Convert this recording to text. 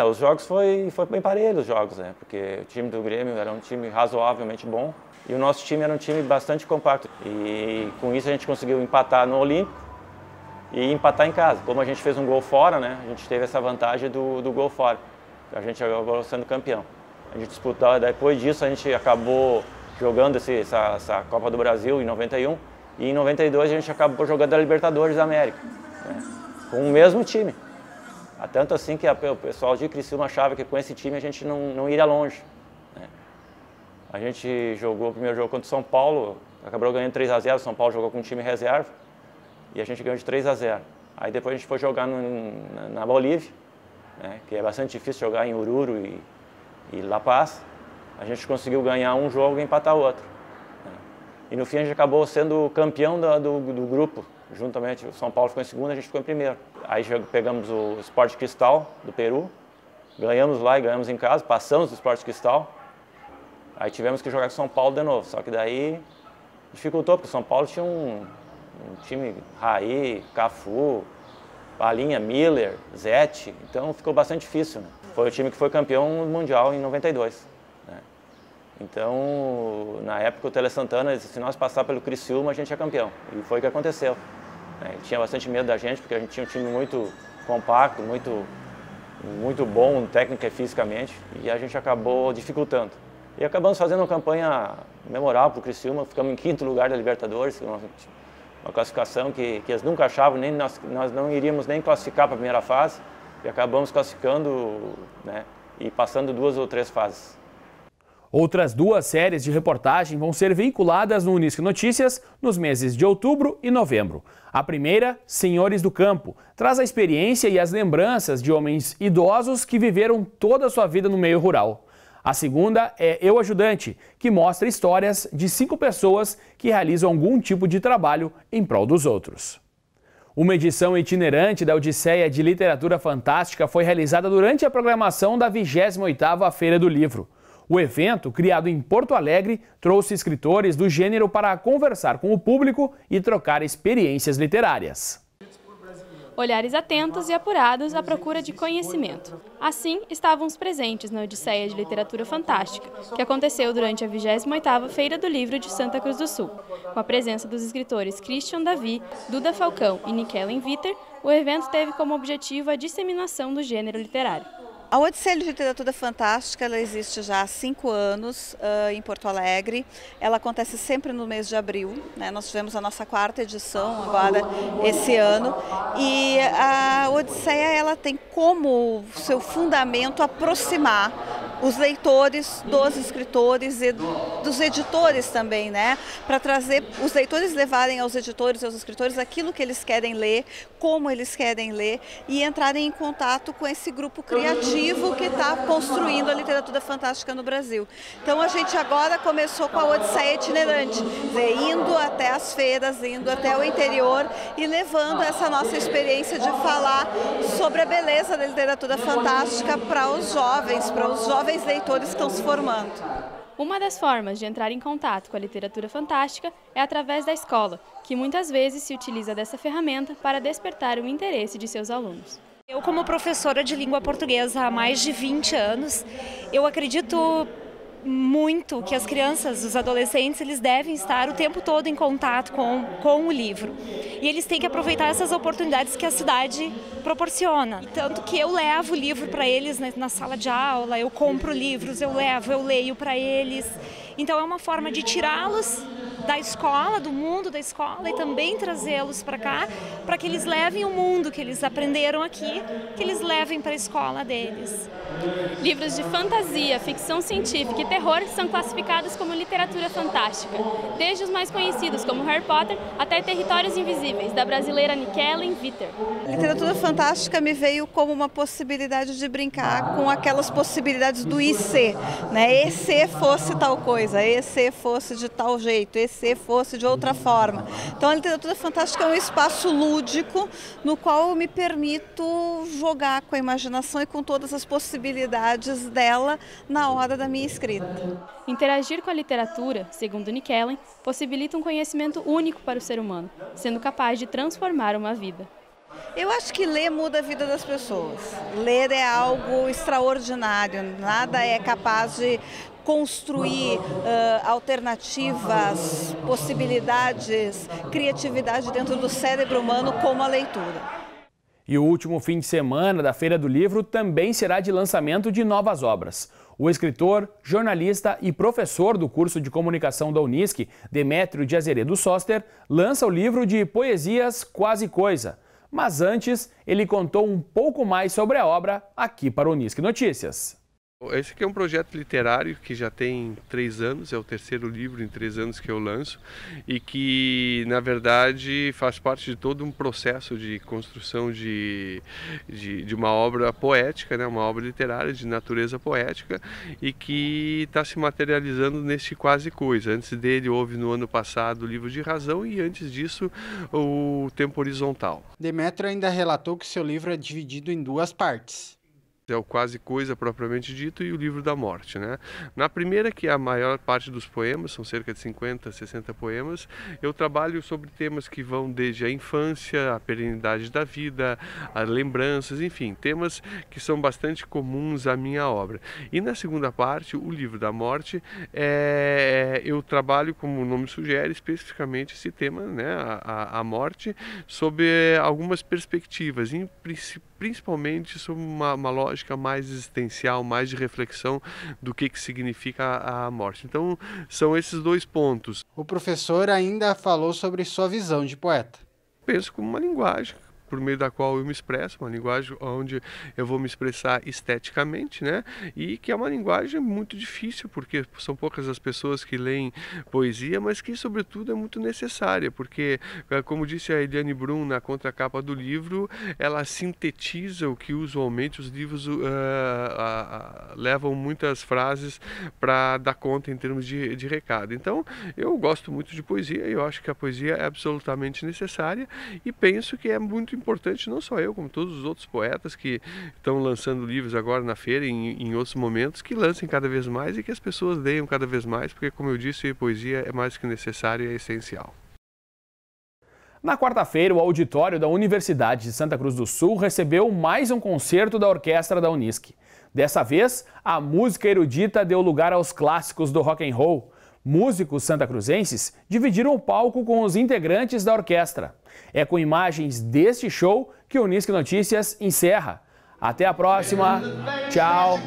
Os jogos foi bem parelho os jogos, né? Porque o time do Grêmio era um time razoavelmente bom e o nosso time era um time bastante compacto. E com isso a gente conseguiu empatar no Olímpico e empatar em casa. Como a gente fez um gol fora, né? A gente teve essa vantagem do gol fora. A gente acabou sendo campeão. A gente disputou, depois disso a gente acabou jogando essa Copa do Brasil em 91 e em 92 a gente acabou jogando a Libertadores da América, né? Com o mesmo time. Tanto assim que o pessoal de Criciúma achava que com esse time a gente não iria longe, né? A gente jogou o primeiro jogo contra o São Paulo, acabou ganhando 3-0, o São Paulo jogou com um time reserva e a gente ganhou de 3-0. Aí depois a gente foi jogar na Bolívia, né, que é bastante difícil jogar em Oruro e La Paz. A gente conseguiu ganhar um jogo e empatar outro, né? E no fim a gente acabou sendo campeão do grupo, juntamente. O São Paulo ficou em segundo, a gente ficou em primeiro. Aí pegamos o Sport Cristal do Peru, ganhamos lá e ganhamos em casa, passamos do Sport Cristal. Aí tivemos que jogar com o São Paulo de novo, só que daí dificultou, porque o São Paulo tinha um time Raí, Cafu, Palinha, Miller, Zete, então ficou bastante difícil, né? Foi o time que foi campeão mundial em 92, né? Então, na época o Tele Santana disse, se nós passar pelo Criciúma a gente é campeão, e foi o que aconteceu, né? Ele tinha bastante medo da gente, porque a gente tinha um time muito compacto, muito bom técnica e fisicamente, e a gente acabou dificultando. E acabamos fazendo uma campanha memorável para o Criciúma, ficamos em 5º lugar da Libertadores, uma classificação que eles nunca achavam, nem nós não iríamos nem classificar para a primeira fase, e acabamos classificando, né, e passando 2 ou 3 fases. Outras 2 séries de reportagem vão ser vinculadas no Unisque Notícias nos meses de outubro e novembro. A primeira, Senhores do Campo, traz a experiência e as lembranças de homens idosos que viveram toda a sua vida no meio rural. A segunda é Eu Ajudante, que mostra histórias de 5 pessoas que realizam algum tipo de trabalho em prol dos outros. Uma edição itinerante da Odisseia de Literatura Fantástica foi realizada durante a programação da 28ª Feira do Livro. O evento, criado em Porto Alegre, trouxe escritores do gênero para conversar com o público e trocar experiências literárias. Olhares atentos e apurados à procura de conhecimento. Assim, estávamos presentes na Odisseia de Literatura Fantástica, que aconteceu durante a 28ª Feira do Livro de Santa Cruz do Sul. Com a presença dos escritores Christian Davi, Duda Falcão e Nikellen Viter, o evento teve como objetivo a disseminação do gênero literário. A Odisseia de Literatura Fantástica ela existe já há 5 anos em Porto Alegre. Ela acontece sempre no mês de abril, né? Nós tivemos a nossa 4ª edição agora esse ano. E a Odisseia ela tem como seu fundamento aproximar os leitores dos escritores e dos editores também, né? Para trazer os leitores levarem aos editores e aos escritores aquilo que eles querem ler, como eles querem ler e entrarem em contato com esse grupo criativo que está construindo a literatura fantástica no Brasil. Então a gente agora começou com a Odisseia itinerante, indo até as feiras, indo até o interior e levando essa nossa experiência de falar sobre a beleza da literatura fantástica para os jovens leitores que estão se formando. Uma das formas de entrar em contato com a literatura fantástica é através da escola, que muitas vezes se utiliza dessa ferramenta para despertar o interesse de seus alunos. Eu, como professora de língua portuguesa há mais de 20 anos, eu acredito muito que as crianças, os adolescentes, eles devem estar o tempo todo em contato com o livro. E eles têm que aproveitar essas oportunidades que a cidade proporciona. E tanto que eu levo o livro para eles na sala de aula, eu compro livros, eu leio para eles. Então é uma forma de tirá-los da escola, do mundo da escola e também trazê-los para cá, para que eles levem o mundo que eles aprenderam aqui, que eles levem para a escola deles. Livros de fantasia, ficção científica e terror são classificados como literatura fantástica, desde os mais conhecidos como Harry Potter até Territórios Invisíveis, da brasileira Nikellen Viter. Literatura fantástica me veio como uma possibilidade de brincar com aquelas possibilidades do e se, né? E se fosse tal coisa, e se fosse de tal jeito, e se fosse de outra forma. Então a literatura fantástica é um espaço lúdico no qual eu me permito jogar com a imaginação e com todas as possibilidades dela na hora da minha escrita. Interagir com a literatura, segundo Nikellen, possibilita um conhecimento único para o ser humano, sendo capaz de transformar uma vida. Eu acho que ler muda a vida das pessoas. Ler é algo extraordinário, nada é capaz de construir alternativas, possibilidades, criatividade dentro do cérebro humano como a leitura. E o último fim de semana da Feira do Livro também será de lançamento de novas obras. O escritor, jornalista e professor do curso de comunicação da Unisc, Demétrio de Azeredo Soster, lança o livro de poesias Quase Coisa. Mas antes, ele contou um pouco mais sobre a obra aqui para o Unisc Notícias. Esse aqui é um projeto literário que já tem 3 anos, é o terceiro livro em 3 anos que eu lanço e que, na verdade, faz parte de todo um processo de construção de uma obra poética, né? Uma obra literária de natureza poética e que está se materializando neste Quase Coisa. Antes dele houve no ano passado o Livro de Razão e antes disso o Tempo Horizontal. Demétrio ainda relatou que seu livro é dividido em 2 partes. É o Quase Coisa propriamente dito e o Livro da Morte, né? Na primeira, que é a maior parte dos poemas, são cerca de 50, 60 poemas, eu trabalho sobre temas que vão desde a infância, a perenidade da vida, as lembranças, enfim, temas que são bastante comuns à minha obra. E na segunda parte, o Livro da Morte, eu trabalho, como o nome sugere, especificamente esse tema, né? A morte, sob algumas perspectivas, principalmente sobre uma lógica mais existencial, mais de reflexão do que significa a morte. Então, são esses 2 pontos. O professor ainda falou sobre sua visão de poeta. Penso como uma linguagem por meio da qual eu me expresso, uma linguagem onde eu vou me expressar esteticamente, né? E que é uma linguagem muito difícil, porque são poucas as pessoas que leem poesia, mas que, sobretudo, é muito necessária, porque, como disse a Eliane Brum na contracapa do livro, ela sintetiza o que usualmente os livros levam muitas frases para dar conta em termos de recado. Então, eu gosto muito de poesia, eu acho que a poesia é absolutamente necessária e penso que é muito importante, não só eu, como todos os outros poetas que estão lançando livros agora na feira e em outros momentos, que lancem cada vez mais e que as pessoas leiam cada vez mais, porque, como eu disse, a poesia é mais que necessária e é essencial. Na quarta-feira, o auditório da Universidade de Santa Cruz do Sul recebeu mais um concerto da orquestra da Unisc. Dessa vez, a música erudita deu lugar aos clássicos do rock and roll. Músicos santacruzenses dividiram o palco com os integrantes da orquestra. É com imagens deste show que o Unisc Notícias encerra. Até a próxima. Tchau.